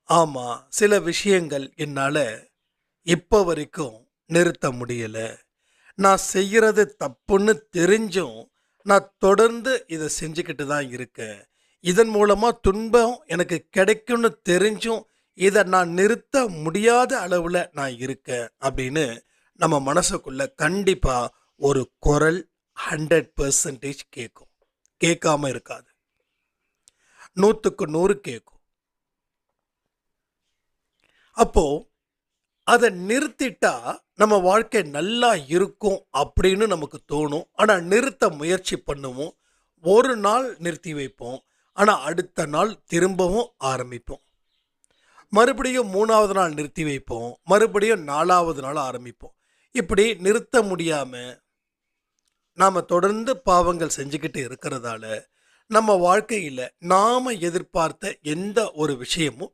ஆமா, சில விஷயங்கள் என்னால இப்ப வரைக்கும் நிறுத்த முடியல. நான் செய்யறது தப்புன்னு தெரிஞ்சும், நான் தொடர்ந்து இத செஞ்சுக்கிட்டு தான் இருக்கேன். இதன் மூலமா துன்பம் எனக்கு கிடைக்கும்னு தெரிஞ்சும், இத நான் நிறுத்த முடியாத அளவுல நான் இருக்கேன் அப்படின்னு நம்ம மனசுக்குள்ள கண்டிப்பா ஒரு குரல் 100% கேட்கும். கேட்காம இருக்காது. 100க்கு 100 கேட்கும். அப்போ அத நிறுத்திட்டா, நம்ம வாழ்க்கை நல்லா இருக்கும் அப்படின்னு நமக்கு தோணும். ஆனா நிறுத்த முயற்சி பண்ணுவோம். ஒரு நாள் நிறுத்தி வைப்போம். ஆனா அடுத்த நாள் திரும்பவும் ஆரம்பிப்போம். மறுபடியும் 3வது நாள் நிறுத்தி வைப்போம். மறுபடியும் 4வது நாள் ஆரம்பிப்போம். இப்படி நிறுத்த முடியாம நாம தொடர்ந்து பாவங்கள் செஞ்சுக்கிட்டு இருக்கிறதால, நம்ம வாழ்க்கையில நாம எதிர்பார்த்த எந்த ஒரு விஷயமும்